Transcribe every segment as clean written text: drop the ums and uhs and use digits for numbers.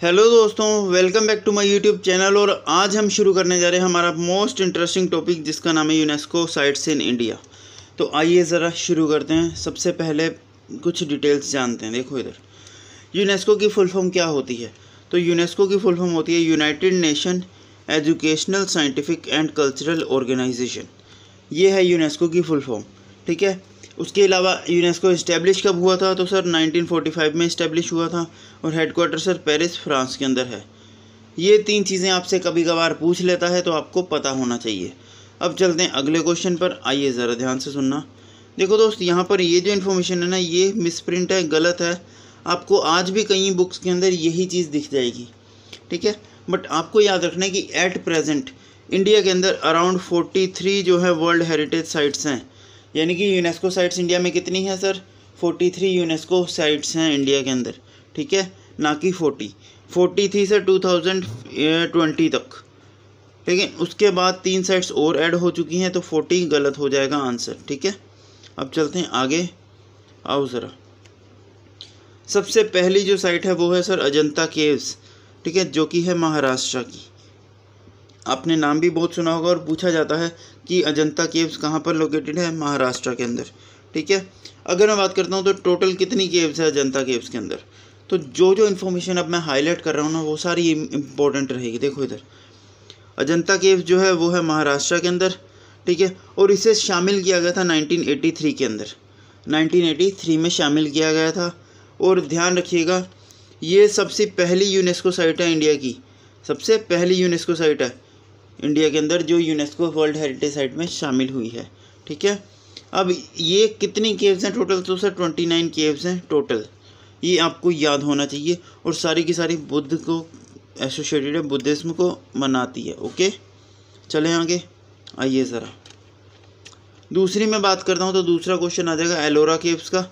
Hello दोस्तों, welcome back to my YouTube channel. और आज हम शुरू करने जा रहे हैं हमारा मोस्ट इंटरेस्टिंग टॉपिक, जिसका नाम है यूनेस्को साइट्स इन इंडिया। तो आइए ज़रा शुरू करते हैं। सबसे पहले कुछ डिटेल्स जानते हैं। देखो इधर, यूनेस्को की फुल फॉर्म क्या होती है। तो यूनेस्को की फुल फॉर्म होती है United Nation Educational Scientific and Cultural Organization. ये है यूनेस्को की फुल फॉर्म, ठीक है। उसके अलावा यूनेस्को इस्टेब्लिश कब हुआ था? तो सर 1945 में इस्टेब्लिश हुआ था और हेडक्वार्टर सर पेरिस, फ्रांस के अंदर है। ये तीन चीज़ें आपसे कभी कभार पूछ लेता है, तो आपको पता होना चाहिए। अब चलते हैं अगले क्वेश्चन पर। आइए ज़रा ध्यान से सुनना। देखो दोस्त, यहाँ पर ये जो इन्फॉर्मेशन है ना, ये मिसप्रिंट है, गलत है। आपको आज भी कई बुक्स के अंदर यही चीज़ दिख जाएगी, ठीक है। बट आपको याद रखना है कि एट प्रेजेंट इंडिया के अंदर अराउंड 43 जो है वर्ल्ड हेरिटेज साइट्स हैं। यानी कि यूनेस्को साइट्स इंडिया में कितनी है सर? 43 यूनेस्को साइट्स हैं इंडिया के अंदर, ठीक है, ना कि 43 से 2020 तक। लेकिन उसके बाद 3 साइट्स और ऐड हो चुकी हैं, तो 40 गलत हो जाएगा आंसर, ठीक है। अब चलते हैं आगे, आओ ज़रा। सबसे पहली जो साइट है वो है सर अजंता केव्स, ठीक है, जो कि है महाराष्ट्र की। आपने नाम भी बहुत सुना होगा और पूछा जाता है कि अजंता केव्स कहाँ पर लोकेटेड है? महाराष्ट्र के अंदर, ठीक है। अगर मैं बात करता हूँ तो टोटल कितनी केव्स है अजंता केव्स के अंदर, तो जो इन्फॉर्मेशन अब मैं हाईलाइट कर रहा हूँ ना, वो सारी इम्पोर्टेंट रहेगी। देखो इधर, अजंता केव्स जो है वो है महाराष्ट्र के अंदर, ठीक है। और इसे शामिल किया गया था 1983 के अंदर, 1983 में शामिल किया गया था। और ध्यान रखिएगा, ये सबसे पहली यूनेस्को साइट है इंडिया की, सबसे पहली यूनेस्को साइट है इंडिया के अंदर जो यूनेस्को वर्ल्ड हेरिटेज साइट में शामिल हुई है, ठीक है। अब ये कितनी केव्स हैं टोटल? तो सर 29 केव्स हैं टोटल। ये आपको याद होना चाहिए। और सारी की सारी बुद्ध को एसोसिएटेड है, बुद्धिज्म को मनाती है, ओके। चलें आगे, आइए ज़रा दूसरी में बात करता हूँ। तो दूसरा क्वेश्चन आ जाएगा एलोरा केव्स का।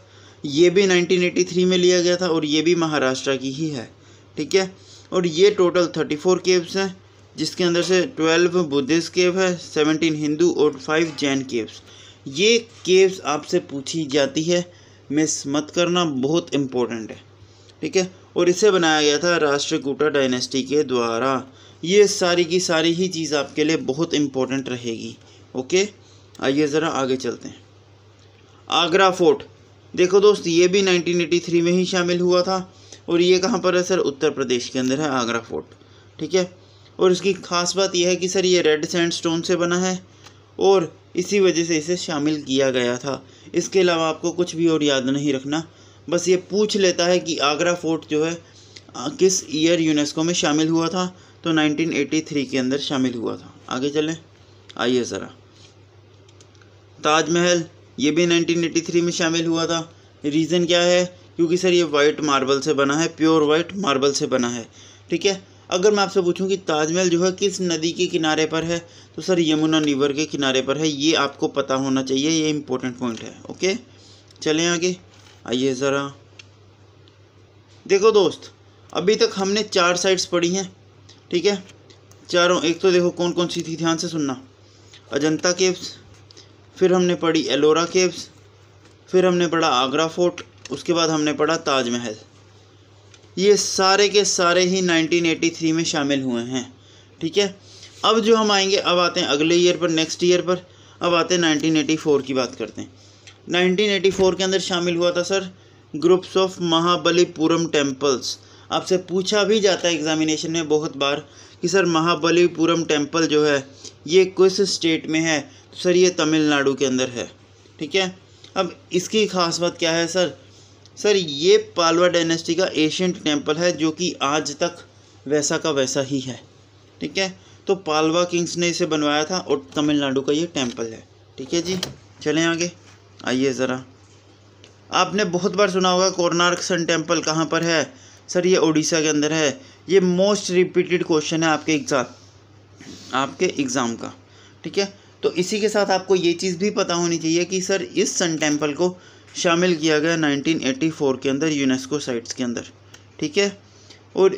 ये भी 1983 में लिया गया था और ये भी महाराष्ट्र की ही है, ठीक है। और ये टोटल 34 केव्स हैं, जिसके अंदर से 12 बुद्धिस्ट केव है, 17 हिंदू और 5 जैन केव्स। ये केव्स आपसे पूछी जाती है, मिस मत करना, बहुत इम्पोर्टेंट है, ठीक है। और इसे बनाया गया था राष्ट्रकूटा डायनेस्टी के द्वारा। ये सारी की सारी ही चीज़ आपके लिए बहुत इम्पोर्टेंट रहेगी, ओके। आइए ज़रा आगे चलते हैं। आगरा फोर्ट, देखो दोस्त, ये भी 1983 में ही शामिल हुआ था। और ये कहाँ पर है सर? उत्तर प्रदेश के अंदर है आगरा फोर्ट, ठीक है। और इसकी ख़ास बात यह है कि सर ये रेड सैंडस्टोन से बना है और इसी वजह से इसे शामिल किया गया था। इसके अलावा आपको कुछ भी और याद नहीं रखना, बस ये पूछ लेता है कि आगरा फोर्ट जो है किस ईयर यूनेस्को में शामिल हुआ था? तो 1983 के अंदर शामिल हुआ था। आगे चलें, आइए ज़रा। ताजमहल, ये भी 1983 में शामिल हुआ था। रीज़न क्या है? क्योंकि सर ये वाइट मार्बल से बना है, प्योर वाइट मार्बल से बना है, ठीक है। अगर मैं आपसे पूछूं कि ताजमहल जो है किस नदी के किनारे पर है, तो सर यमुना रिवर के किनारे पर है। ये आपको पता होना चाहिए, ये इम्पोर्टेंट पॉइंट है, ओके। चलें आगे, आइए ज़रा। देखो दोस्त, अभी तक हमने 4 साइट्स पढ़ी हैं, ठीक है, चारों। एक तो देखो कौन कौन सी थी, ध्यान से सुनना। अजंता केव्स, फिर हमने पढ़ी एलोरा केव्स, फिर हमने पढ़ा आगरा फोर्ट, उसके बाद हमने पढ़ा ताजमहल। ये सारे के सारे ही 1983 में शामिल हुए हैं, ठीक है। अब जो हम आएंगे, अब आते हैं अगले ईयर पर, नेक्स्ट ईयर पर। अब आते हैं 1984 की बात करते हैं। 1984 के अंदर शामिल हुआ था sir groups of Mahabalipuram temples. आपसे पूछा भी जाता है एग्जामिनेशन में बहुत बार कि सर महाबलीपुरम टेम्पल जो है ये किस स्टेट में है? तो सर ये तमिलनाडु के अंदर है, ठीक है। अब इसकी खास बात क्या है सर? सर ये पालवा डायनेस्टी का एशियंट टेम्पल है, जो कि आज तक वैसा का वैसा ही है, ठीक है। तो पालवा किंग्स ने इसे बनवाया था और तमिलनाडु का ये टेम्पल है, ठीक है जी। चलें आगे, आइए ज़रा। आपने बहुत बार सुना होगा कोणार्क सन टेम्पल कहाँ पर है? सर ये उड़ीसा के अंदर है। ये मोस्ट रिपीटेड क्वेश्चन है आपके एग्ज़ाम का, ठीक है। तो इसी के साथ आपको ये चीज़ भी पता होनी चाहिए कि सर इस सन टेम्पल को शामिल किया गया 1984 के अंदर यूनेस्को साइट्स के अंदर, ठीक है। और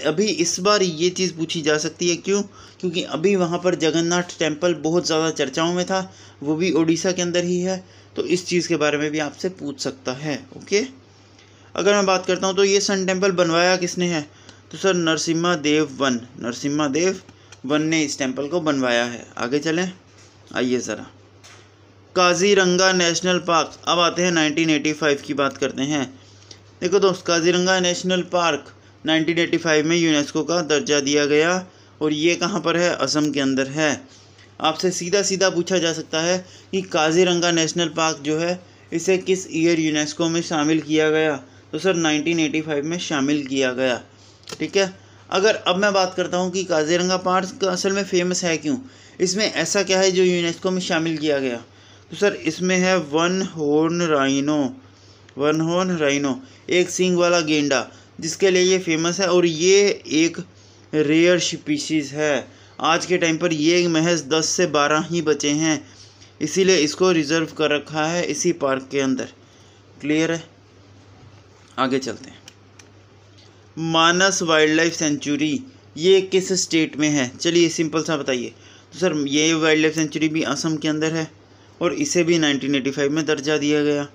अभी इस बार ये चीज़ पूछी जा सकती है, क्यों? क्योंकि अभी वहाँ पर जगन्नाथ टेम्पल बहुत ज़्यादा चर्चाओं में था, वो भी उड़ीसा के अंदर ही है। तो इस चीज़ के बारे में भी आपसे पूछ सकता है, ओके। अगर मैं बात करता हूँ तो ये सन टेम्पल बनवाया किसने है? तो सर नरसिम्हा देव वन ने इस टेम्पल को बनवाया है। आगे चलें, आइए ज़रा। काजीरंगा नेशनल पार्क, अब आते हैं 1985 की बात करते हैं। देखो दोस्त, काजीरंगा नेशनल पार्क 1985 में यूनेस्को का दर्जा दिया गया और ये कहाँ पर है? असम के अंदर है। आपसे सीधा सीधा पूछा जा सकता है कि काजीरंगा नेशनल पार्क जो है इसे किस ईयर यूनेस्को में शामिल किया गया? तो सर 1985 में शामिल किया गया। ठीक है। अगर अब मैं बात करता हूँ कि काजीरंगा पार्क असल में फेमस है क्यों, इसमें ऐसा क्या है जो यूनेस्को में शामिल किया गया? तो सर इसमें है वन हॉर्न राइनो, एक सींग वाला गेंडा, जिसके लिए ये फेमस है और ये एक रेयर स्पीशीज़ है। आज के टाइम पर ये महज 10 से 12 ही बचे हैं, इसीलिए इसको रिज़र्व कर रखा है इसी पार्क के अंदर। क्लियर है? आगे चलते हैं। मानस वाइल्ड लाइफ सेंचुरी ये किस स्टेट में है? चलिए सिंपल सा बताइए। तो सर ये वाइल्ड लाइफ सेंचुरी भी असम के अंदर है और इसे भी 1985 में दर्जा दिया गया।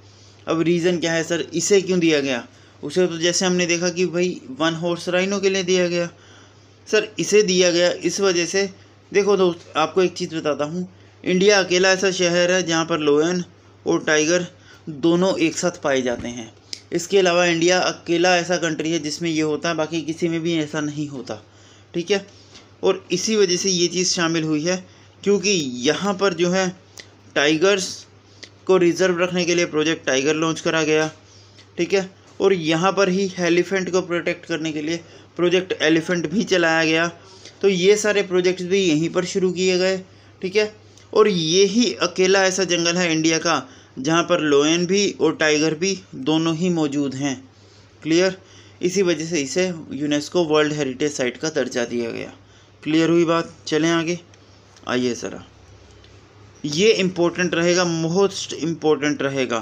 अब रीज़न क्या है सर, इसे क्यों दिया गया? उसे तो जैसे हमने देखा कि भाई वन हॉर्स राइनो के लिए दिया गया। सर इसे दिया गया इस वजह से, देखो दोस्त आपको एक चीज़ बताता हूँ, इंडिया अकेला ऐसा शहर है जहाँ पर लोयन और टाइगर दोनों एक साथ पाए जाते हैं। इसके अलावा इंडिया अकेला ऐसा कंट्री है जिसमें ये होता है, बाकी किसी में भी ऐसा नहीं होता। ठीक है। और इसी वजह से ये चीज़ शामिल हुई है क्योंकि यहाँ पर जो है टाइगर्स को रिज़र्व रखने के लिए प्रोजेक्ट टाइगर लॉन्च करा गया। ठीक है। और यहाँ पर ही एलिफेंट को प्रोटेक्ट करने के लिए प्रोजेक्ट एलिफेंट भी चलाया गया। तो ये सारे प्रोजेक्ट्स भी यहीं पर शुरू किए गए। ठीक है। और ये ही अकेला ऐसा जंगल है इंडिया का जहाँ पर लोयन भी और टाइगर भी दोनों ही मौजूद हैं। क्लियर? इसी वजह से इसे यूनेस्को वर्ल्ड हेरिटेज साइट का दर्जा दिया गया। क्लियर हुई बात? चलें आगे, आइए ज़रा। ये इम्पोर्टेंट रहेगा, मोस्ट इम्पोर्टेंट रहेगा।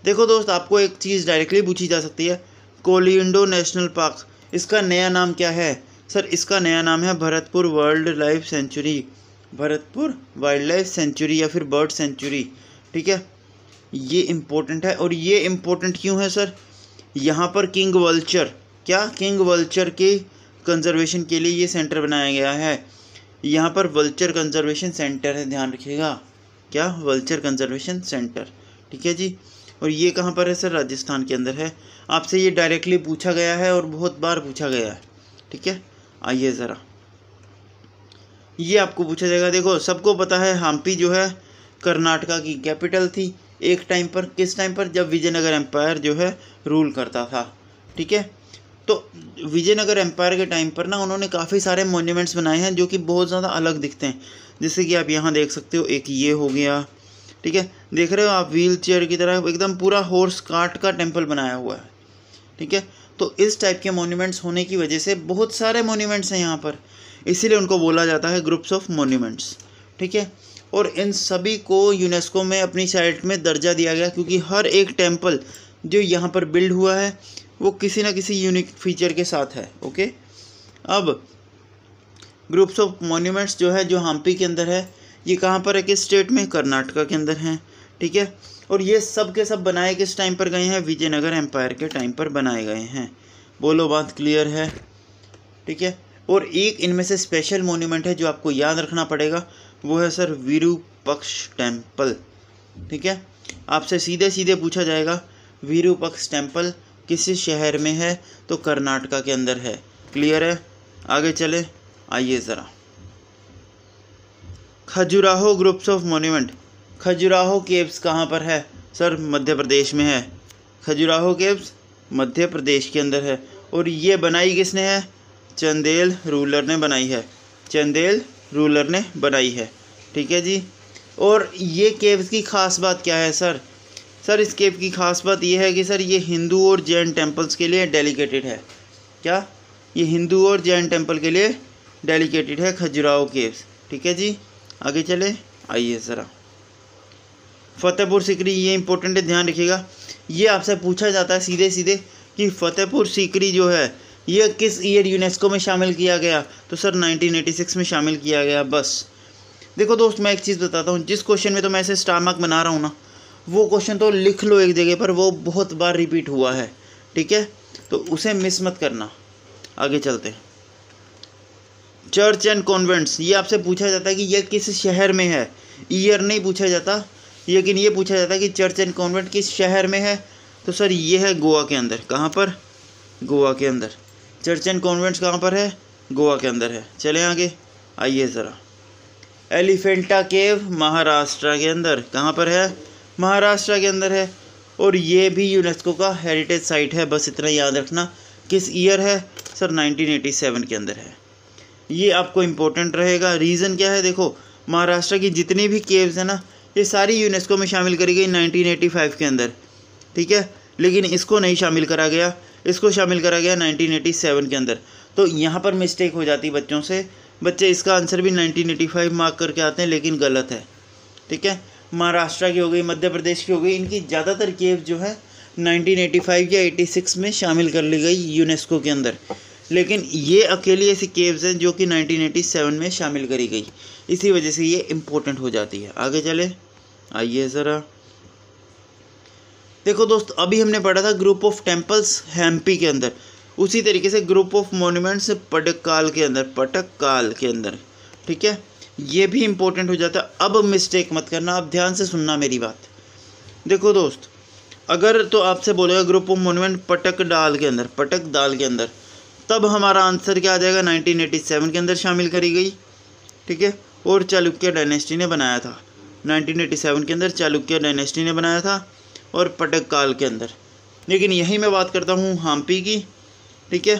देखो दोस्त, आपको एक चीज़ डायरेक्टली पूछी जा सकती है, कोलिंडो नेशनल पार्क इसका नया नाम क्या है? सर इसका नया नाम है Bharatpur wild life sanctuary, Bharatpur wild life sanctuary या फिर बर्ड सेंचुरी। ठीक है। ये इम्पोर्टेंट है। और ये इम्पोर्टेंट क्यों है सर? यहाँ पर किंग वल्चर के कंजर्वेशन के लिए ये सेंटर बनाया गया है। यहाँ पर वल्चर कंजर्वेशन सेंटर है, ध्यान रखिएगा। क्या? Vulture conservation centre. ठीक है जी। और ये कहाँ पर है सर? राजस्थान के अंदर है। आपसे ये डायरेक्टली पूछा गया है और बहुत बार पूछा गया है। ठीक है। आइए ज़रा, ये आपको पूछा जाएगा। देखो सबको पता है हम्पी जो है कर्नाटका की कैपिटल थी एक टाइम पर। किस टाइम पर? जब विजयनगर एम्पायर जो है रूल करता था। ठीक है। तो विजयनगर एम्पायर के टाइम पर ना उन्होंने काफ़ी सारे मॉन्यूमेंट्स बनाए हैं जो कि बहुत ज़्यादा अलग दिखते हैं। जैसे कि आप यहाँ देख सकते हो, एक ये हो गया। ठीक है। देख रहे हो आप, व्हील चेयर की तरह एकदम पूरा हॉर्स कार्ट का टेम्पल बनाया हुआ है। ठीक है। तो इस टाइप के मॉन्यूमेंट्स होने की वजह से बहुत सारे मॉन्यूमेंट्स हैं यहाँ पर, इसीलिए उनको बोला जाता है ग्रुप्स ऑफ मॉन्यूमेंट्स। ठीक है। और इन सभी को यूनेस्को में अपनी साइट में दर्जा दिया गया क्योंकि हर एक टेम्पल जो यहाँ पर बिल्ड हुआ है वो किसी ना किसी यूनिक फीचर के साथ है। ओके। अब ग्रुप्स ऑफ मॉन्यूमेंट्स जो है जो हम्पी के अंदर है, ये कहाँ पर है? किस स्टेट में? कर्नाटका के अंदर हैं। ठीक है। और ये सब के सब बनाए किस टाइम पर गए हैं? विजयनगर एम्पायर के टाइम पर बनाए गए हैं। बोलो बात क्लियर है? ठीक है। और एक इनमें से स्पेशल मॉन्यूमेंट है जो आपको याद रखना पड़ेगा, वो है सर विरूपक्ष टेम्पल। ठीक है। आपसे सीधे सीधे पूछा जाएगा विरूपक्ष टेम्पल किस शहर में है? तो कर्नाटका के अंदर है। क्लियर है? आगे चले, आइए ज़रा। Khajuraho groups of monument, Khajuraho caves कहाँ पर है? सर मध्य प्रदेश में है। खजुराहो केव्स मध्य प्रदेश के अंदर है। और ये बनाई किसने है? चंदेल रूलर ने बनाई है। चंदेल रूलर ने बनाई है। ठीक है जी। और ये केव्स की ख़ास बात क्या है सर? सर इस केव की ख़ास बात ये है कि सर ये हिंदू और जैन टेम्पल्स के लिए डेडिकेटेड है। क्या? ये हिंदू और जैन टेम्पल के लिए डेडिकेटेड है खजुराहो केव्स। ठीक है जी। आगे चले, आइए ज़रा। फतेहपुर सीकरी, ये इंपॉर्टेंट है, ध्यान रखिएगा। ये आपसे पूछा जाता है सीधे सीधे कि फतेहपुर सीकरी जो है ये किस ईयर यूनेस्को में शामिल किया गया? तो सर 1986 में शामिल किया गया। बस देखो दोस्त, मैं एक चीज़ बताता हूँ, जिस क्वेश्चन में तो मैं ऐसे स्टार मार्क बना रहा हूँ ना, वो क्वेश्चन तो लिख लो एक जगह पर, वो बहुत बार रिपीट हुआ है। ठीक है। तो उसे मिस मत करना। आगे चलते हैं। चर्च एंड कॉन्वेंट्स, ये आपसे पूछा जाता है कि यह किस शहर में है। ईयर नहीं पूछा जाता, लेकिन ये पूछा जाता है कि चर्च एंड कॉन्वेंट किस शहर में है। तो सर ये है गोवा के अंदर। कहाँ पर? गोवा के अंदर। चर्च एंड कॉन्वेंट्स कहाँ पर है? गोवा के अंदर है। चलें आगे, आइए ज़रा। एलिफेंटा केव महाराष्ट्र के अंदर। कहाँ पर है? महाराष्ट्र के अंदर है। और ये भी यूनेस्को का हेरिटेज साइट है, बस इतना याद रखना। किस ईयर है? सर 1987 के अंदर है। ये आपको इम्पोर्टेंट रहेगा। रीज़न क्या है? देखो, महाराष्ट्र की जितनी भी केव्स हैं ना, ये सारी यूनेस्को में शामिल करी गई 1985 के अंदर, ठीक है। लेकिन इसको नहीं शामिल करा गया, इसको शामिल करा गया 1987 के अंदर। तो यहाँ पर मिस्टेक हो जाती बच्चों से। बच्चे इसका आंसर भी 1985 मार्क करके आते हैं, लेकिन गलत है, ठीक है। महाराष्ट्र की हो गई, मध्य प्रदेश की हो गई, इनकी ज़्यादातर केव जो है 1985 या 86 में शामिल कर ली गई यूनेस्को के अंदर। लेकिन ये अकेली ऐसी केव्स हैं जो कि 1987 में शामिल करी गई, इसी वजह से ये इम्पोर्टेंट हो जाती है। आगे चले, आइए ज़रा। देखो दोस्त, अभी हमने पढ़ा था ग्रुप ऑफ टेम्पल्स हम्पी के अंदर, उसी तरीके से ग्रुप ऑफ मॉन्यूमेंट्स पटक्काल के अंदर, ठीक है। ये भी इम्पोर्टेंट हो जाता है। अब मिस्टेक मत करना, अब ध्यान से सुनना मेरी बात। देखो दोस्त, अगर तो आपसे बोलेगा ग्रुप ऑफ मॉन्यूमेंट पटकदाल के अंदर, तब हमारा आंसर क्या आ जाएगा? 1987 के अंदर शामिल करी गई, ठीक है। और चालुक्य डायनेस्टी ने बनाया था 1987 के अंदर, चालुक्य डायनेस्टी ने बनाया था, और पटक्काल के अंदर। लेकिन यही मैं बात करता हूँ हम्पी की, ठीक है।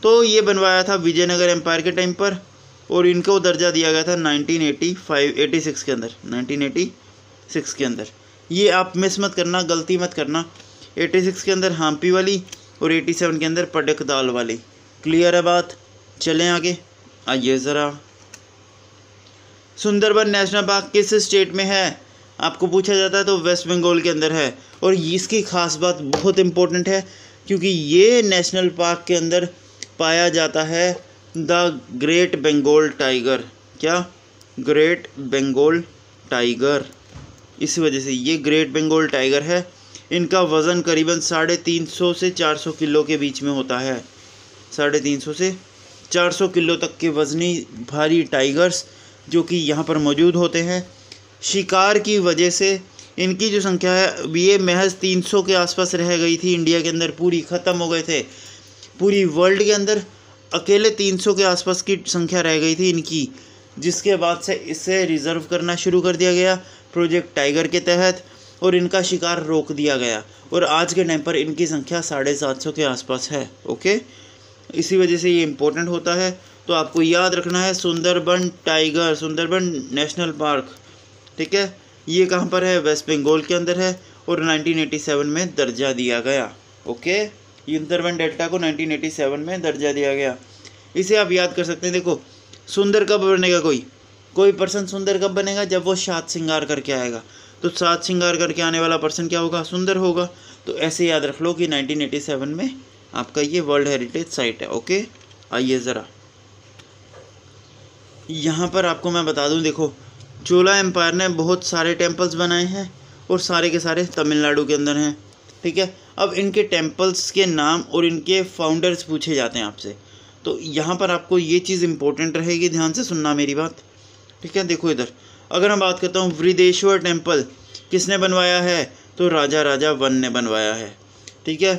तो ये बनवाया था विजयनगर एम्पायर के टाइम पर, और इनको दर्जा दिया गया था 1986 के अंदर, 1986 के अंदर। ये आप मिस मत करना, गलती मत करना। 86 के अंदर हम्पी वाली और 87 के अंदर पटकदाल वाली। क्लियर है बात? चलें आगे, आइए ज़रा। सुंदरबन नेशनल पार्क किस स्टेट में है? आपको पूछा जाता है तो वेस्ट बंगाल के अंदर है। और इसकी खास बात बहुत इम्पोर्टेंट है, क्योंकि ये नेशनल पार्क के अंदर पाया जाता है द ग्रेट बंगाल टाइगर। क्या? Great Bengal tiger. इस वजह से ये ग्रेट बंगाल टाइगर है। इनका वज़न करीबन 350 से 400 किलो के बीच में होता है। 350 से 400 किलो तक के वज़नी भारी टाइगर्स जो कि यहाँ पर मौजूद होते हैं। शिकार की वजह से इनकी जो संख्या है, ये महज 300 के आसपास रह गई थी इंडिया के अंदर, पूरी ख़त्म हो गए थे। पूरी वर्ल्ड के अंदर अकेले 300 के आसपास की संख्या रह गई थी इनकी, जिसके बाद से इसे रिज़र्व करना शुरू कर दिया गया प्रोजेक्ट टाइगर के तहत, और इनका शिकार रोक दिया गया। और आज के टाइम पर इनकी संख्या 750 के आसपास है। ओके, इसी वजह से ये इम्पोर्टेंट होता है। तो आपको याद रखना है Sundarban tiger, Sundarban national park, ठीक है। ये कहाँ पर है? वेस्ट बंगाल के अंदर है, और 1987 में दर्जा दिया गया। ओके, सुंदरबन डेल्टा को 1987 में दर्जा दिया गया। इसे आप याद कर सकते हैं। देखो, सुंदर कब बनेगा? कोई पर्सन सुंदर कब बनेगा? जब वो सात श्रृंगार करके आएगा। तो सात श्रृंगार करके आने वाला पर्सन क्या होगा? सुंदर होगा। तो ऐसे याद रख लो कि 1987 में आपका ये वर्ल्ड हेरिटेज साइट है। ओके, आइए ज़रा यहाँ पर आपको मैं बता दूँ। देखो, चोला एम्पायर ने बहुत सारे टेम्पल्स बनाए हैं, और सारे के सारे तमिलनाडु के अंदर हैं, ठीक है। अब इनके टेम्पल्स के नाम और इनके फाउंडर्स पूछे जाते हैं आपसे, तो यहाँ पर आपको ये चीज़ इंपॉर्टेंट रहेगी, ध्यान से सुनना मेरी बात, ठीक है। देखो इधर, अगर मैं बात करता हूँ वृदेश्वर टेम्पल किसने बनवाया है? तो राजा वन ने बनवाया है, ठीक है।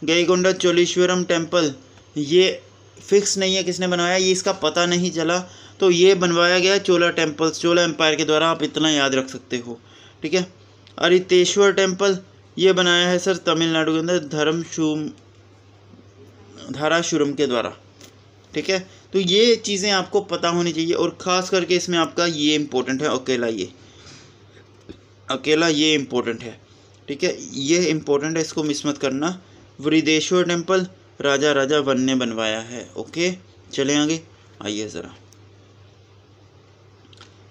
गईकोंडा चोलीश्वरम टेम्पल, ये फिक्स नहीं है किसने बनवाया, ये इसका पता नहीं चला। तो ये बनवाया गया चोला टेम्पल्स, चोला एम्पायर के द्वारा, आप इतना याद रख सकते हो, ठीक है। अरितेश्वर टेम्पल ये बनाया है सर तमिलनाडु के अंदर धाराशुरम के द्वारा, ठीक है। तो ये चीज़ें आपको पता होनी चाहिए, और ख़ास करके इसमें आपका ये इम्पोर्टेंट है, अकेला ये इम्पोर्टेंट है, ठीक है। ये इम्पोर्टेंट है, इसको मिस मत करना। वृदेश्वर टेम्पल राजा वन ने बनवाया है। ओके, चलें आगे, आइए ज़रा।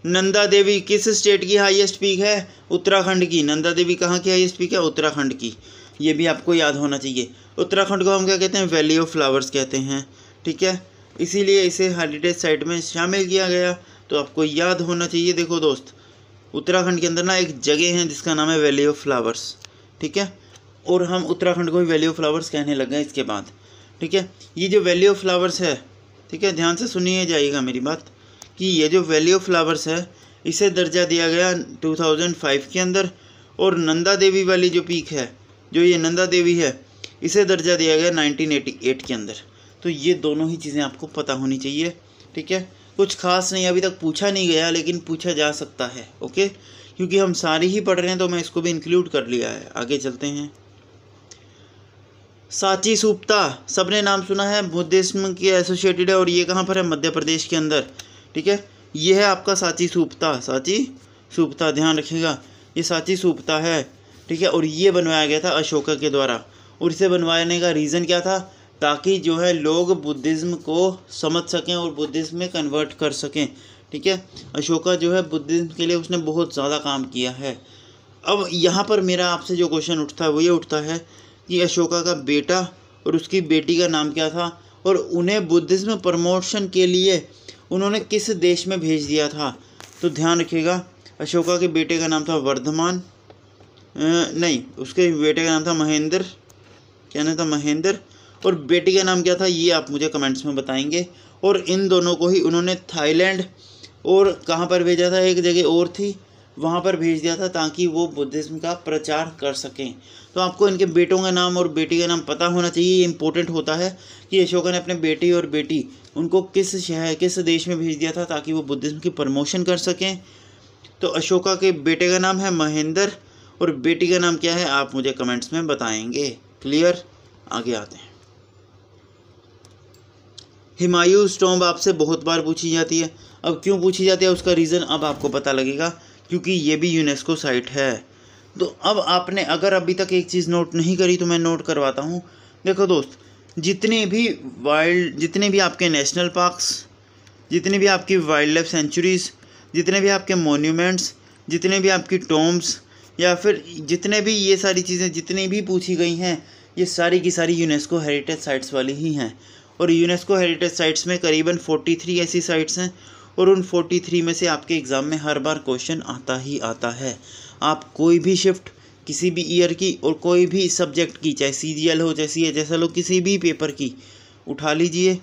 नंदा देवी किस स्टेट की हाईएस्ट पीक है? उत्तराखंड की। नंदा देवी कहाँ की हाईएस्ट पीक है? उत्तराखंड की। ये भी आपको याद होना चाहिए। उत्तराखंड को हम क्या कहते हैं? वैली ऑफ फ्लावर्स कहते हैं, ठीक है। इसीलिए इसे हेरिटेज साइट में शामिल किया गया, तो आपको याद होना चाहिए। देखो दोस्त, उत्तराखंड के अंदर ना एक जगह है जिसका नाम है वैली ऑफ फ्लावर्स, ठीक है। और हम उत्तराखंड को ही वैली ऑफ फ्लावर्स कहने लग गए इसके बाद, ठीक है। ये जो वैली ऑफ फ्लावर्स है, ठीक है, ध्यान से सुनिए जाइएगा मेरी बात, कि ये जो वैली ऑफ फ्लावर्स है इसे दर्जा दिया गया 2005 के अंदर, और नंदा देवी वाली जो पीक है, जो ये नंदा देवी है, इसे दर्जा दिया गया 1988 के अंदर। तो ये दोनों ही चीज़ें आपको पता होनी चाहिए, ठीक है। कुछ खास नहीं, अभी तक पूछा नहीं गया लेकिन पूछा जा सकता है, ओके, क्योंकि हम सारी ही पढ़ रहे हैं तो मैं इसको भी इंक्लूड कर लिया है। आगे चलते हैं। सांची स्तूपा, सबने नाम सुना है, बुद्धिज्म के एसोसिएटेड है, और ये कहाँ पर है? मध्य प्रदेश के अंदर, ठीक है। ये है आपका सांची स्तूपा, सांची स्तूपा, ध्यान रखिएगा, ये सांची स्तूपा है, ठीक है। और ये बनवाया गया था अशोका के द्वारा, और इसे बनवाने का रीज़न क्या था? ताकि जो है लोग बुद्धिज़्म को समझ सकें और बुद्धिज़्म में कन्वर्ट कर सकें, ठीक है। अशोका जो है बुद्धिज़्म के लिए उसने बहुत ज़्यादा काम किया है। अब यहाँ पर मेरा आपसे जो क्वेश्चन उठता है वो ये उठता है कि अशोका का बेटा और उसकी बेटी का नाम क्या था, और उन्हें बुद्धिज़्म प्रमोशन के लिए उन्होंने किस देश में भेज दिया था? तो ध्यान रखिएगा, अशोका के बेटे का नाम था वर्धमान, नहीं, उसके बेटे का नाम था महेंद्र, क्या नाम था? महेंद्र। और बेटी का नाम क्या था ये आप मुझे कमेंट्स में बताएंगे। और इन दोनों को ही उन्होंने थाईलैंड और कहाँ पर भेजा था, एक जगह और थी, वहाँ पर भेज दिया था ताकि वो बुद्धिज़्म का प्रचार कर सकें। तो आपको इनके बेटों का नाम और बेटी का नाम पता होना चाहिए। ये इंपॉर्टेंट होता है कि अशोका ने अपने बेटी और बेटी उनको किस शहर, किस देश में भेज दिया था ताकि वो बुद्धिज़्म की प्रमोशन कर सकें। तो अशोका के बेटे का नाम है महेंद्र और बेटी का नाम क्या है आप मुझे कमेंट्स में बताएंगे। क्लियर? आगे आते हैं। हुमायूंस टॉम्ब आपसे बहुत बार पूछी जाती है। अब क्यों पूछी जाती है उसका रीज़न अब आपको पता लगेगा, क्योंकि ये भी यूनेस्को साइट है। तो अब आपने अगर अभी तक एक चीज़ नोट नहीं करी तो मैं नोट करवाता हूँ। देखो दोस्त, जितने भी आपके नेशनल पार्क्स, जितने भी आपकी वाइल्ड लाइफ सेंचुरीज़, जितने भी आपके मोन्यूमेंट्स, जितने भी आपकी टॉम्ब्स, या फिर जितने भी ये सारी चीज़ें जितनी भी पूछी गई हैं, ये सारी की सारी यूनेस्को हेरिटेज साइट्स वाली ही हैं। और यूनेस्को हेरिटेज साइट्स में करीबन 43 ऐसी साइट्स हैं, और उन 43 में से आपके एग्ज़ाम में हर बार क्वेश्चन आता ही आता है। आप कोई भी शिफ्ट किसी भी ईयर की और कोई भी सब्जेक्ट की, चाहे CGL हो, चाहे CHSL हो, किसी भी पेपर की उठा लीजिए,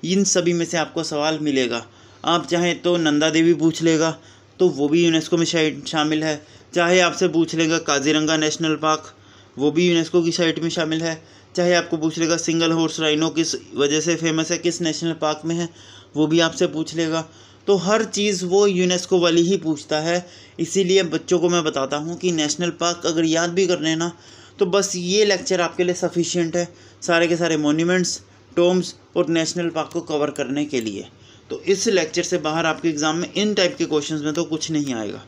इन सभी में से आपको सवाल मिलेगा। आप चाहें तो नंदा देवी पूछ लेगा तो वो भी यूनेस्को में शामिल है, चाहे आपसे पूछ लेगा काजीरंगा नेशनल पार्क, वो भी यूनेस्को की साइट में शामिल है, चाहे आपको पूछ लेगा सिंगल हॉर्स राइनो किस वजह से फेमस है, किस नेशनल पार्क में है, वो भी आपसे पूछ लेगा। तो हर चीज़ वो यूनेस्को वाली ही पूछता है। इसीलिए बच्चों को मैं बताता हूँ कि नेशनल पार्क अगर याद भी करने ना, तो बस ये लेक्चर आपके लिए सफिशिएंट है सारे के सारे मोन्यूमेंट्स, टॉम्ब्स और नेशनल पार्क को कवर करने के लिए। तो इस लेक्चर से बाहर आपके एग्ज़ाम में इन टाइप के क्वेश्चंस में तो कुछ नहीं आएगा,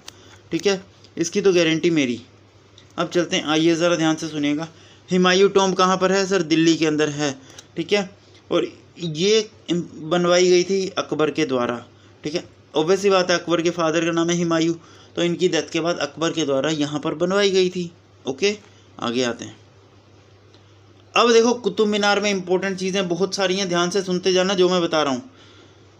ठीक है, इसकी तो गारंटी मेरी। अब चलते हैं, आइए ज़रा ध्यान से सुनिएगा। हुमायूं टॉम्ब कहाँ पर है सर? दिल्ली के अंदर है, ठीक है। और ये बनवाई गई थी अकबर के द्वारा, ठीक है। ऑब्वियसली बात है, अकबर के फादर का नाम है हुमायूं, तो इनकी डेथ के बाद अकबर के द्वारा यहाँ पर बनवाई गई थी। ओके, आगे आते हैं। अब देखो, कुतुब मीनार में इंपॉर्टेंट चीज़ें बहुत सारी हैं, ध्यान से सुनते जाना जो मैं बता रहा हूँ।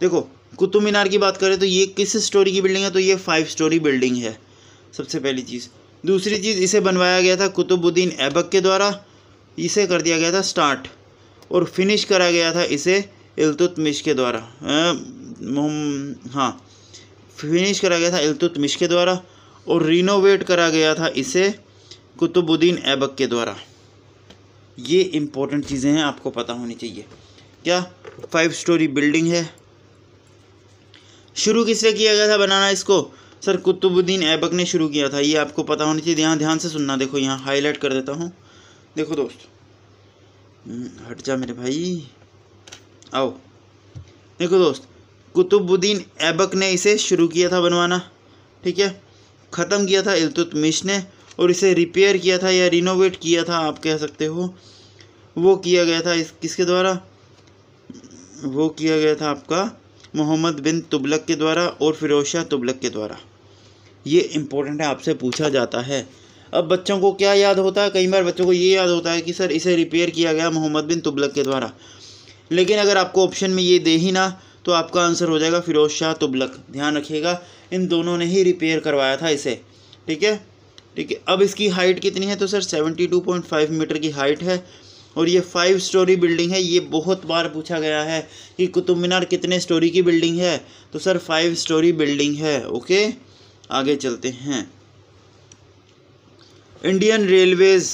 देखो, कुतुब मीनार की बात करें तो ये किस स्टोरी की बिल्डिंग है? तो ये 5 स्टोरी बिल्डिंग है, सबसे पहली चीज़। दूसरी चीज़, इसे बनवाया गया था कुतुबुद्दीन ऐबक के द्वारा, इसे कर दिया गया था स्टार्ट, और फिनिश करा गया था इसे इल्तुतमिश के द्वारा। हाँ, फिनिश करा गया था इल्तुतमिश के द्वारा, और रिनोवेट करा गया था इसे कुतुबुद्दीन ऐबक के द्वारा। ये इंपॉर्टेंट चीज़ें हैं, आपको पता होनी चाहिए। क्या 5 स्टोरी बिल्डिंग है। शुरू किससे किया गया था बनाना इसको? सर कुतुबुद्दीन ऐबक ने शुरू किया था, ये आपको पता होनी चाहिए। ध्यान से सुनना। देखो, यहाँ हाईलाइट कर देता हूँ। देखो दोस्त, हट जा मेरे भाई, आओ। देखो दोस्त, कुतुबुद्दीन ऐबक ने इसे शुरू किया था बनवाना, ठीक है। ख़त्म किया था इल्तुतमिश ने, और इसे रिपेयर किया था या रिनोवेट किया था, आप कह सकते हो। वो किया गया था किसके द्वारा? वो किया गया था आपका मोहम्मद बिन तुगलक के द्वारा और फिरोज शाह तुगलक के द्वारा। ये इम्पोर्टेंट है, आपसे पूछा जाता है। अब बच्चों को क्या याद होता है? कई बार बच्चों को ये याद होता है कि सर इसे रिपेयर किया गया मोहम्मद बिन तुगलक के द्वारा, लेकिन अगर आपको ऑप्शन में ये दे ही ना तो आपका आंसर हो जाएगा फिरोज शाह तुगलक। ध्यान रखिएगा, इन दोनों ने ही रिपेयर करवाया था इसे, ठीक है, ठीक है। अब इसकी हाइट कितनी है? तो सर 72.5 मीटर की हाइट है, और ये 5 स्टोरी बिल्डिंग है। ये बहुत बार पूछा गया है कि कुतुब मीनार कितने स्टोरी की बिल्डिंग है, तो सर 5 स्टोरी बिल्डिंग है। ओके, आगे चलते हैं। इंडियन रेलवेज़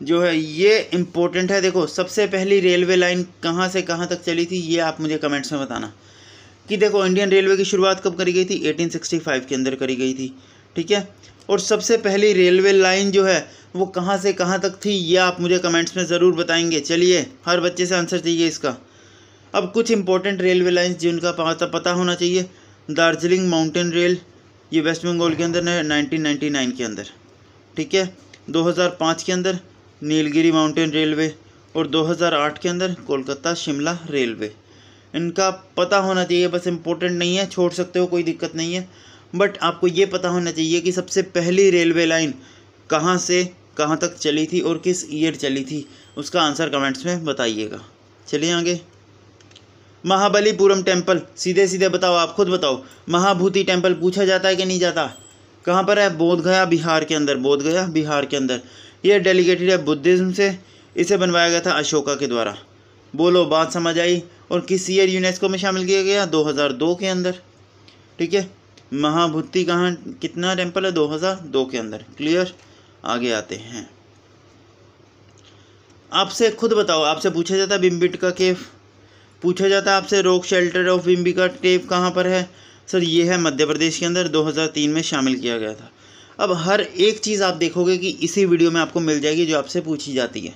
जो है ये इम्पोर्टेंट है। देखो सबसे पहली रेलवे लाइन कहाँ से कहाँ तक चली थी, ये आप मुझे कमेंट्स में बताना कि देखो इंडियन रेलवे की शुरुआत कब करी गई थी, 1865 के अंदर करी गई थी, ठीक है। और सबसे पहली रेलवे लाइन जो है वो कहाँ से कहाँ तक थी, ये आप मुझे कमेंट्स में ज़रूर बताएंगे। चलिए, हर बच्चे से आंसर चाहिए इसका। अब कुछ इंपॉर्टेंट रेलवे लाइन्स जिनका पता होना चाहिए। दार्जिलिंग माउंटेन रेल, ये वेस्ट बंगाल के अंदर है 1999 के अंदर, ठीक है। 2005 के अंदर नीलगिरी माउंटेन रेलवे, और 2008 के अंदर कोलकाता शिमला रेलवे। इनका पता होना चाहिए, बस इम्पोर्टेंट नहीं है, छोड़ सकते हो, कोई दिक्कत नहीं है, बट आपको ये पता होना चाहिए कि सबसे पहली रेलवे लाइन कहाँ से कहाँ तक चली थी और किस ईयर चली थी। उसका आंसर कमेंट्स में बताइएगा। चलिए आगे। महाबलीपुरम टेम्पल, सीधे सीधे बताओ, आप खुद बताओ। महाभूति टेम्पल पूछा जाता है कि नहीं जाता? कहाँ पर है? बोध गया बिहार के अंदर, बोध गया बिहार के अंदर। ये डेलीगेटेड है बुद्धिज़्म से। इसे बनवाया गया था अशोका के द्वारा। बोलो, बात समझ आई? और किस ईयर यूनेस्को में शामिल किया गया? 2002 के अंदर, ठीक है। महाभूति कहाँ, कितना टेम्पल है? 2002 के अंदर। क्लियर? आगे आते हैं। आपसे खुद बताओ, आपसे पूछा जाता है भीमबेटका केव, पूछा जाता है आपसे रॉक शेल्टर ऑफ भीमबेटका केव कहाँ पर है? सर ये है मध्य प्रदेश के अंदर, 2003 में शामिल किया गया था। अब हर एक चीज़ आप देखोगे कि इसी वीडियो में आपको मिल जाएगी जो आपसे पूछी जाती है।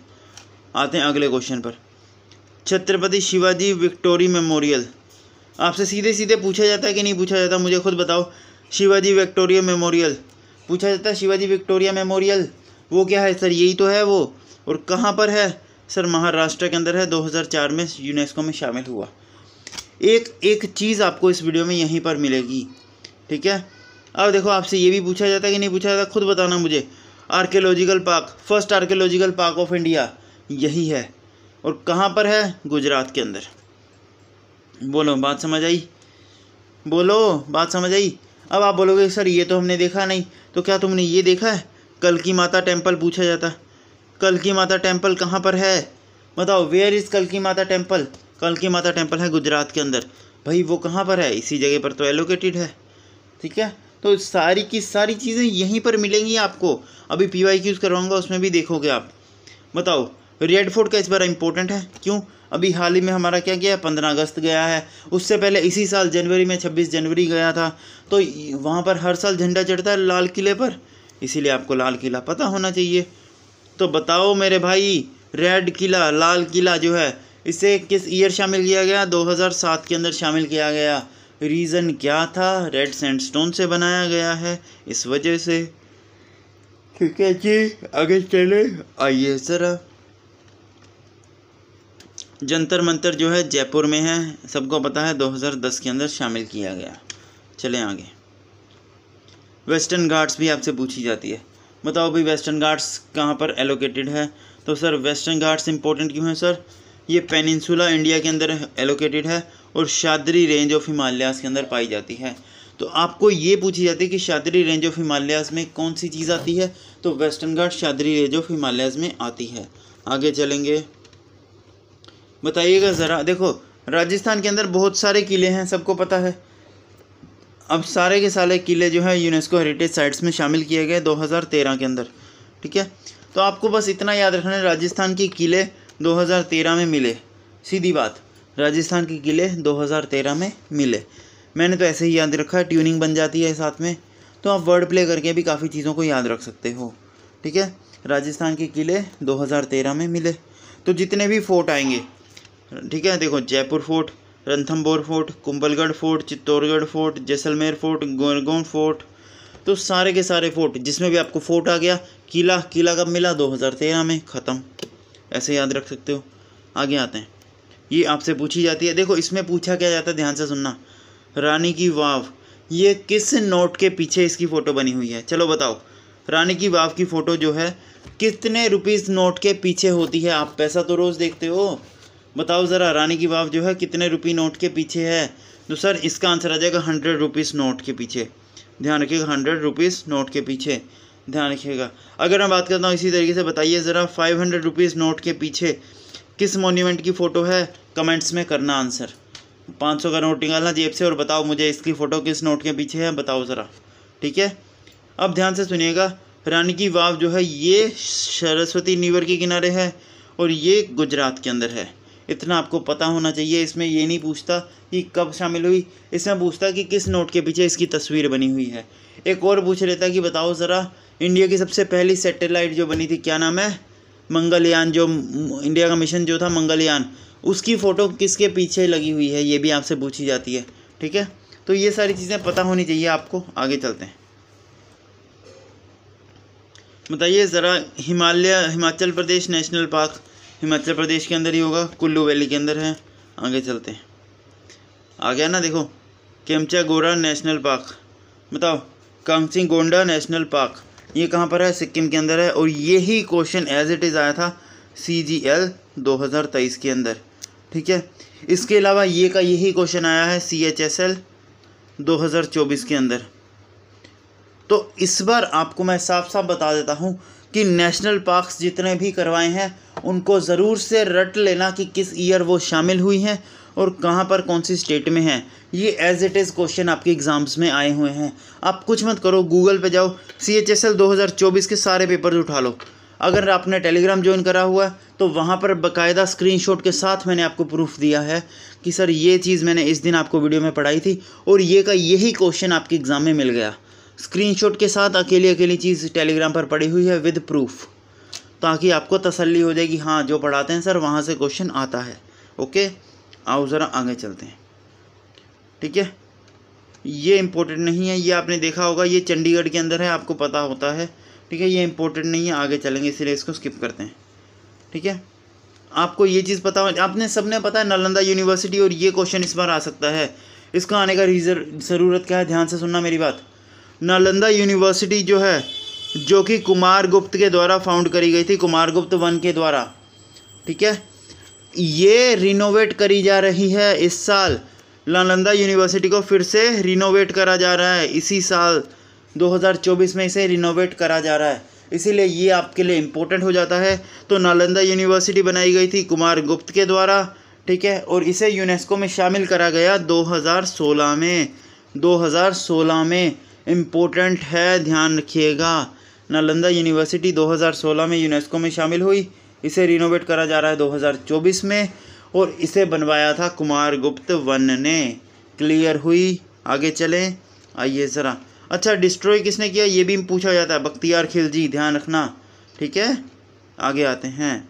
आते हैं अगले क्वेश्चन पर। छत्रपति शिवाजी विक्टोरी मेमोरियल, आपसे सीधे सीधे पूछा जाता है कि नहीं पूछा जाता? मुझे खुद बताओ। शिवाजी विक्टोरिया मेमोरियल पूछा जाता है। शिवाजी विक्टोरिया मेमोरियल वो क्या है? सर यही तो है वो। और कहाँ पर है? सर महाराष्ट्र के अंदर है, 2004 में यूनेस्को में शामिल हुआ। एक चीज़ आपको इस वीडियो में यहीं पर मिलेगी, ठीक है। अब देखो आपसे ये भी पूछा जाता है कि नहीं पूछा जाता? खुद बताना मुझे। Archaeological park, first archaeological park of India यही है, और कहाँ पर है? गुजरात के अंदर। बोलो, बात समझ आई? बोलो, बात समझ आई? अब आप बोलोगे सर ये तो हमने देखा नहीं, तो क्या तुमने ये देखा है? कल्की माता टेम्पल पूछा जाता है। कल्की माता टेम्पल कहाँ पर है? बताओ, वेयर इज़ कल्की माता टेम्पल? कल्की माता टेम्पल है गुजरात के अंदर। भाई वो कहाँ पर है? इसी जगह पर तो एलोकेटेड है, ठीक है। तो सारी की सारी चीज़ें यहीं पर मिलेंगी आपको। अभी PYQs करवाऊंगा, उसमें भी देखोगे आप। बताओ, रेड फोर्ट का इस बार इम्पोर्टेंट है, क्यों? अभी हाल ही में हमारा क्या गया? 15 अगस्त गया है। उससे पहले इसी साल जनवरी में 26 जनवरी गया था। तो वहाँ पर हर साल झंडा चढ़ता है लाल किले पर, इसीलिए आपको लाल किला पता होना चाहिए। तो बताओ मेरे भाई, रेड किला, लाल किला जो है, इसे किस ईयर शामिल किया गया? 2007 के अंदर शामिल किया गया। रीज़न क्या था? रेड सैंडस्टोन से बनाया गया है, इस वजह से, ठीक है जी। आगे चले, आइए ज़रा। जंतर मंतर जो है जयपुर में है, सबको पता है, 2010 के अंदर शामिल किया गया। चलें आगे। वेस्टर्न घाट्स भी आपसे पूछी जाती है। बताओ भाई, वेस्टर्न घाट्स कहाँ पर एलोकेटेड है? तो सर वेस्टर्न घाट्स इंपॉर्टेंट क्यों है सर? ये पेनिनसुला इंडिया के अंदर एलोकेटेड है और शाद्री रेंज ऑफ हिमालयाज़ के अंदर पाई जाती है। तो आपको ये पूछी जाती है कि शाद्री रेंज ऑफ हिमालयाज़ में कौन सी चीज़ आती है? तो western Ghat Sahyadri range of Himalayas में आती है। आगे चलेंगे, बताइएगा ज़रा। देखो राजस्थान के अंदर बहुत सारे किले हैं, सबको पता है। अब सारे के सारे किले जो है यूनेस्को हेरिटेज साइट्स में शामिल किए गए 2013 के अंदर, ठीक है। तो आपको बस इतना याद रखना है, राजस्थान के किले 2013 में मिले। सीधी बात, राजस्थान के किले 2013 में मिले। मैंने तो ऐसे ही याद रखा है, ट्यूनिंग बन जाती है साथ में। तो आप वर्ड प्ले करके भी काफ़ी चीज़ों को याद रख सकते हो, ठीक है। राजस्थान के किले 2013 में मिले। तो जितने भी फोर्ट आएंगे, ठीक है, देखो Jaipur fort, Ranthambore fort, Kumbhalgarh fort, Chittorgarh fort, Jaisalmer fort, Gagron fort, तो सारे के सारे फोर्ट जिसमें भी आपको फोर्ट आ गया, किला कब मिला? 2013 में, ख़त्म। ऐसे याद रख सकते हो। आगे आते हैं, ये आपसे पूछी जाती है। देखो इसमें पूछा क्या जाता है, ध्यान से सुनना। रानी की वाव, ये किस नोट के पीछे इसकी फ़ोटो बनी हुई है? चलो बताओ, रानी की वाव की फ़ोटो जो है कितने रुपीज़ नोट के पीछे होती है? आप पैसा तो रोज़ देखते हो, बताओ ज़रा, रानी की वाव जो है कितने रुपये नोट के पीछे है? तो सर इसका आंसर आ जाएगा 100 रुपीज़ नोट के पीछे। ध्यान रखिएगा, 100 रुपीज़ नोट के पीछे। ध्यान रखिएगा। अगर मैं बात करता हूँ इसी तरीके से, बताइए ज़रा 500 रुपीज़ नोट के पीछे किस मॉन्यूमेंट की फ़ोटो है, कमेंट्स में करना आंसर। 500 का नोट निकालना जेब से और बताओ मुझे इसकी फ़ोटो किस नोट के पीछे है, बताओ ज़रा। ठीक है, अब ध्यान से सुनिएगा। रानी की वाव जो है ये सरस्वती रिवर के किनारे है और ये गुजरात के अंदर है। इतना आपको पता होना चाहिए। इसमें ये नहीं पूछता कि कब शामिल हुई, इसमें पूछता कि किस नोट के पीछे इसकी तस्वीर बनी हुई है। एक और पूछ लेता कि बताओ ज़रा इंडिया की सबसे पहली सैटेलाइट जो बनी थी, क्या नाम है, मंगलयान, जो इंडिया का मिशन जो था मंगलयान, उसकी फ़ोटो किसके पीछे लगी हुई है, ये भी आपसे पूछी जाती है। ठीक है, तो ये सारी चीज़ें पता होनी चाहिए आपको। आगे चलते हैं, बताइए ज़रा हिमाचल प्रदेश नेशनल पार्क हिमाचल प्रदेश के अंदर ही होगा, कुल्लू वैली के अंदर है। आगे चलते हैं, आ गया ना, देखो केम्चागोरा नेशनल पार्क, बताओ कांगचीगोंडा नेशनल पार्क, ये कहाँ पर है, सिक्किम के अंदर है। और यही क्वेश्चन एज इट इज़ आया था CGL 2023 के अंदर। ठीक है, इसके अलावा ये का यही क्वेश्चन आया है CHSL 2024 के अंदर। तो इस बार आपको मैं साफ साफ बता देता हूँ कि नेशनल पार्क्स जितने भी करवाए हैं उनको ज़रूर से रट लेना कि किस ईयर वो शामिल हुई हैं और कहाँ पर कौन सी स्टेट में हैं। ये एज इट इज़ क्वेश्चन आपके एग्ज़ाम्स में आए हुए हैं। आप कुछ मत करो, गूगल पे जाओ, CHSL 2024 के सारे पेपर्स उठा लो। अगर आपने टेलीग्राम ज्वाइन करा हुआ है तो वहाँ पर बाकायदा स्क्रीनशॉट के साथ मैंने आपको प्रूफ दिया है कि सर ये चीज़ मैंने इस दिन आपको वीडियो में पढ़ाई थी और ये का यही क्वेश्चन आपके एग्ज़ाम में मिल गया। स्क्रीनशॉट के साथ अकेली चीज़ टेलीग्राम पर पड़ी हुई है विद प्रूफ, ताकि आपको तसल्ली हो जाएगी, हाँ जो पढ़ाते हैं सर वहाँ से क्वेश्चन आता है। ओके, आओ ज़रा आगे चलते हैं। ठीक है, ये इम्पोर्टेंट नहीं है, ये आपने देखा होगा, ये चंडीगढ़ के अंदर है, आपको पता होता है। ठीक है, ये इम्पोर्टेंट नहीं है, आगे चलेंगे, इसलिए इसको स्किप करते हैं। ठीक है, आपको ये चीज़ पता हो, आपने सबने पता है नालंदा यूनिवर्सिटी, और ये क्वेश्चन इस बार आ सकता है। इसका आने का ज़रूरत क्या है, ध्यान से सुनना मेरी बात। नालंदा यूनिवर्सिटी जो है, जो कि कुमारगुप्त के द्वारा फाउंड करी गई थी, कुमारगुप्त वन के द्वारा। ठीक है, ये रिनोवेट करी जा रही है इस साल। नालंदा यूनिवर्सिटी को फिर से रिनोवेट करा जा रहा है, इसी साल 2024 में इसे रिनोवेट करा जा रहा है, इसीलिए ये आपके लिए इम्पोर्टेंट हो जाता है। तो नालंदा यूनिवर्सिटी बनाई गई थी कुमारगुप्त के द्वारा। ठीक है, और इसे यूनेस्को में शामिल करा गया 2016 में। 2016 में इम्पोर्टेंट है, ध्यान रखिएगा। नालंदा यूनिवर्सिटी 2016 में यूनेस्को में शामिल हुई, इसे रिनोवेट करा जा रहा है 2024 में, और इसे बनवाया था कुमारगुप्त वन ने। क्लियर हुई, आगे चलें, आइए ज़रा। अच्छा, डिस्ट्रॉय किसने किया ये भी पूछा जाता है, बख्तियार खिलजी, ध्यान रखना। ठीक है, आगे आते हैं।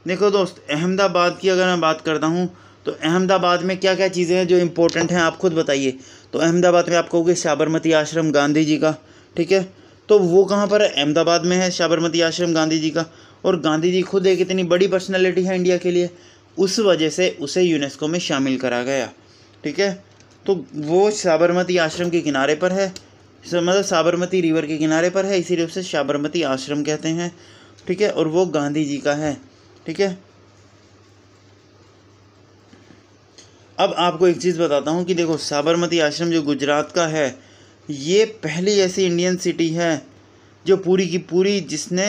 देखो दोस्त, अहमदाबाद की अगर मैं बात करता हूँ तो अहमदाबाद में क्या क्या चीज़ें हैं जो इम्पोर्टेंट हैं, आप खुद बताइए। तो अहमदाबाद में आप कहोगे साबरमती आश्रम गांधी जी का। ठीक है, तो वो कहाँ पर है, अहमदाबाद में है साबरमती आश्रम गांधी जी का। और गांधी जी खुद एक इतनी बड़ी पर्सनैलिटी है इंडिया के लिए, उस वजह से उसे यूनेस्को में शामिल करा गया। ठीक है, तो वो साबरमती आश्रम के किनारे पर है, मतलब साबरमती रिवर के किनारे पर है, इसीलिए उसे साबरमती आश्रम कहते हैं। ठीक है, और वो गांधी जी का है। ठीक है, अब आपको एक चीज़ बताता हूँ कि देखो, साबरमती आश्रम जो गुजरात का है, ये पहली ऐसी इंडियन सिटी है जो पूरी की पूरी जिसने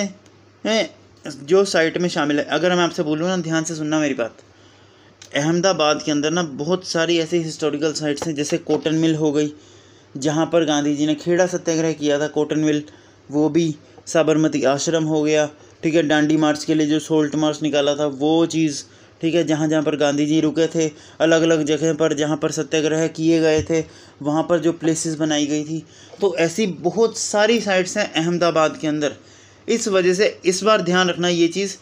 जो साइट में शामिल है। अगर मैं आपसे बोलूँ ना, ध्यान से सुनना मेरी बात, अहमदाबाद के अंदर ना बहुत सारी ऐसी हिस्टोरिकल साइट्स हैं, जैसे कॉटन मिल हो गई, जहाँ पर गांधी जी ने खेड़ा सत्याग्रह किया था, कॉटन मिल, वो भी। साबरमती आश्रम हो गया। ठीक है, डांडी मार्च के लिए जो सोल्ट मार्च निकाला था वो चीज़। ठीक है, जहाँ जहाँ पर गांधी जी रुके थे, अलग अलग जगह पर जहाँ पर सत्याग्रह किए गए थे, वहाँ पर जो प्लेसेस बनाई गई थी। तो ऐसी बहुत सारी साइट्स हैं अहमदाबाद के अंदर। इस वजह से इस बार ध्यान रखना ये चीज़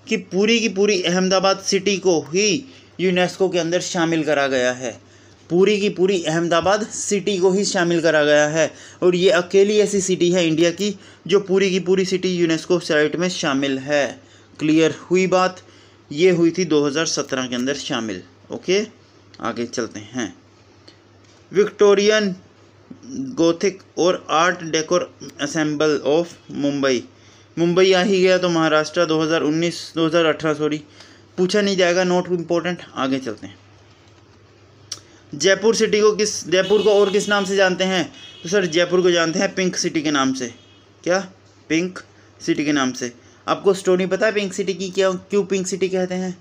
कि पूरी की पूरी अहमदाबाद सिटी को ही यूनेस्को के अंदर शामिल करा गया है। पूरी की पूरी अहमदाबाद सिटी को ही शामिल करा गया है, और ये अकेली ऐसी सिटी है इंडिया की जो पूरी की पूरी सिटी यूनेस्को साइट में शामिल है। क्लियर हुई बात, ये हुई थी 2017 के अंदर शामिल। ओके, आगे चलते हैं। विक्टोरियन गोथिक और art deco ensemble of Mumbai. Mumbai आ ही गया तो महाराष्ट्र 2018 सॉरी, पूछा नहीं जाएगा, नोट इम्पोर्टेंट। आगे चलते हैं। जयपुर को और किस नाम से जानते हैं, तो सर जयपुर को जानते हैं पिंक सिटी के नाम से। क्या, पिंक सिटी के नाम से। आपको स्टोरी पता है पिंक सिटी की, क्या क्यों पिंक सिटी कहते हैं?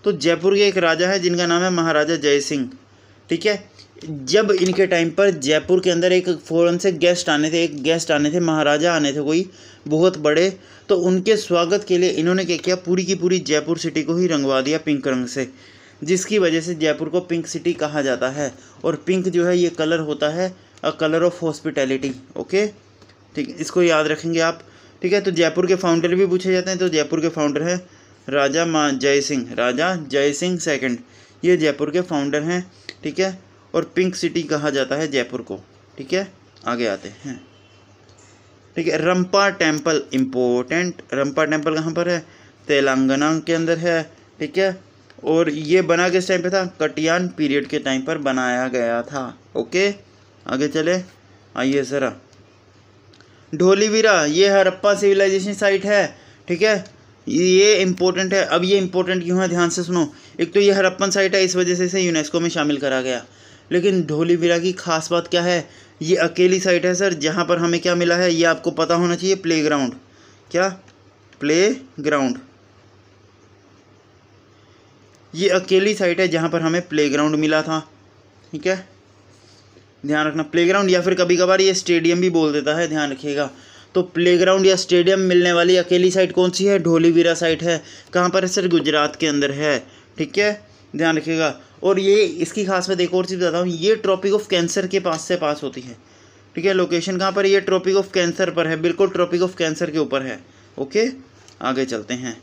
तो जयपुर के एक राजा है जिनका नाम है महाराजा जय सिंह, ठीक है। जब इनके टाइम पर जयपुर के अंदर एक फॉरेन से गेस्ट आने थे, महाराजा आने थे कोई बहुत बड़े, तो उनके स्वागत के लिए इन्होंने क्या किया, पूरी की पूरी जयपुर सिटी को ही रंगवा दिया पिंक रंग से, जिसकी वजह से जयपुर को पिंक सिटी कहा जाता है। और पिंक जो है ये कलर होता है अ कलर ऑफ हॉस्पिटैलिटी, ओके, ठीक है, इसको याद रखेंगे आप, ठीक है। तो जयपुर के फाउंडर भी पूछे जाते हैं, तो जयपुर के फाउंडर हैं राजा जय सिंह सेकंड, ये जयपुर के फाउंडर हैं, ठीक है। और पिंक सिटी कहा जाता है जयपुर को, ठीक है। आगे आते हैं, ठीक है। रंपा टेम्पल इम्पोर्टेंट, रंपा टेम्पल कहाँ पर है? तेलंगाना के अंदर है, ठीक है। और ये बना किस टाइम पे था? कटियान पीरियड के टाइम पर बनाया गया था, ओके। आगे चले, आइए ज़रा, ढोलीवीरा ये हड़प्पा सिविलाइजेशन साइट है, ठीक है, ये इम्पोर्टेंट है। अब ये इम्पोर्टेंट क्यों है, ध्यान से सुनो। एक तो ये हड़प्पन साइट है, इस वजह से इसे यूनेस्को में शामिल करा गया। लेकिन ढोलीवीरा की खास बात क्या है? ये अकेली साइट है सर जहाँ पर हमें क्या मिला है, ये आपको पता होना चाहिए, प्लेग्राउंड। क्या? प्लेग्राउंड। ये अकेली साइट है जहाँ पर हमें प्लेग्राउंड मिला था, ठीक है, ध्यान रखना। प्लेग्राउंड या फिर कभी कभार ये स्टेडियम भी बोल देता है, ध्यान रखिएगा। तो प्लेग्राउंड या स्टेडियम मिलने वाली अकेली साइट कौन सी है? ढोलीवीरा साइट है। कहाँ पर है सर? गुजरात के अंदर है, ठीक है, ध्यान रखिएगा। और ये इसकी खास बात एक और चीज़ बताता हूँ, ये ट्रॉपिक ऑफ कैंसर के पास होती है, ठीक है। लोकेशन कहाँ पर? ये ट्रॉपिक ऑफ कैंसर पर है, बिल्कुल ट्रॉपिक ऑफ कैंसर के ऊपर है, ओके। आगे चलते हैं।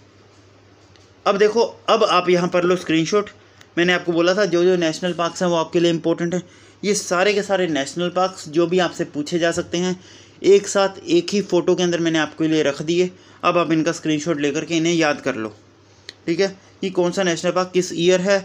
अब देखो, अब आप यहाँ पर लो स्क्रीनशॉट। मैंने आपको बोला था जो जो नेशनल पार्क्स हैं वो आपके लिए इंपॉर्टेंट है। ये सारे के सारे नेशनल पार्क्स जो भी आपसे पूछे जा सकते हैं, एक साथ एक ही फ़ोटो के अंदर मैंने आपके लिए रख दिए। अब आप इनका स्क्रीनशॉट लेकर के इन्हें याद कर लो, ठीक है। कि कौन सा नेशनल पार्क किस ईयर है,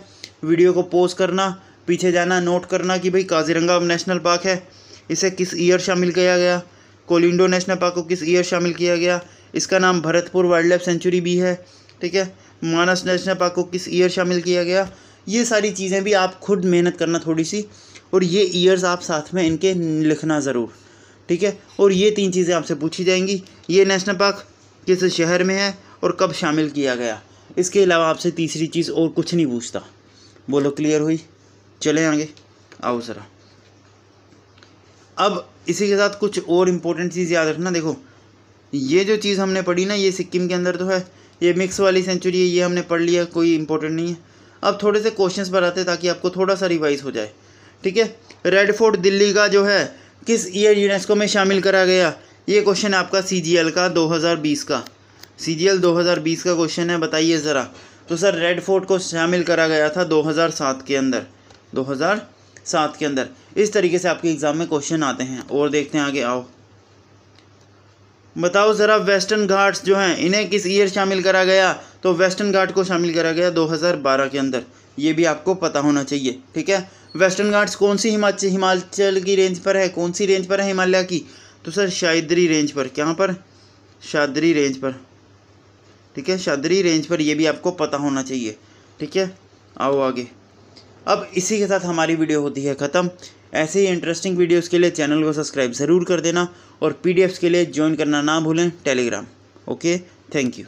वीडियो को पॉज करना, पीछे जाना, नोट करना कि भाई काजीरंगा नेशनल पार्क है, इसे किस ईयर शामिल किया गया, कोलिंडो नेशनल पार्क को किस ईयर शामिल किया गया, इसका नाम भरतपुर वाइल्ड लाइफ सेंचुरी भी है, ठीक है। मानस नेशनल पार्क को किस ईयर शामिल किया गया। ये सारी चीज़ें भी आप खुद मेहनत करना थोड़ी सी, और ये ईयर्स आप साथ में इनके लिखना ज़रूर, ठीक है। और ये 3 चीज़ें आपसे पूछी जाएंगी, ये नेशनल पार्क किस शहर में है और कब शामिल किया गया। इसके अलावा आपसे तीसरी चीज़ और कुछ नहीं पूछता। बोलो क्लियर हुई? चलें आगे, आओ ज़रा। अब इसी के साथ कुछ और इम्पोर्टेंट चीज़ याद रखना। देखो, ये जो चीज़ हमने पढ़ी ना, ये सिक्किम के अंदर तो है, ये मिक्स वाली सेंचुरी है, ये हमने पढ़ लिया, कोई इंपॉर्टेंट नहीं है। अब थोड़े से क्वेश्चंस पर आते हैं ताकि आपको थोड़ा सा रिवाइज हो जाए, ठीक है। रेड फोर्ट दिल्ली का जो है किस ईयर यूनेस्को में शामिल करा गया? ये क्वेश्चन आपका CGL का 2020 का, CGL 2020 का क्वेश्चन है, बताइए ज़रा। तो सर रेड फोर्ट को शामिल करा गया था 2007 के अंदर, 2007 के अंदर। इस तरीके से आपके एग्ज़ाम में क्वेश्चन आते हैं। और देखते हैं आगे, आओ बताओ ज़रा, वेस्टर्न घाट्स जो हैं इन्हें किस ईयर शामिल करा गया? तो वेस्टर्न घाट को शामिल करा गया 2012 के अंदर, ये भी आपको पता होना चाहिए, ठीक है। वेस्टर्न घाट्स कौन सी हिमाचल की रेंज पर है, कौन सी रेंज पर है हिमालय की? तो सर शायदरी रेंज पर। कहाँ पर? शादरी रेंज पर, ठीक है, शादरी रेंज पर, ये भी आपको पता होना चाहिए, ठीक है। आओ आगे। अब इसी के साथ हमारी वीडियो होती है ख़त्म। ऐसे ही इंटरेस्टिंग वीडियोस के लिए चैनल को सब्सक्राइब ज़रूर कर देना, और PDFs के लिए ज्वाइन करना ना भूलें टेलीग्राम, ओके। Thank you.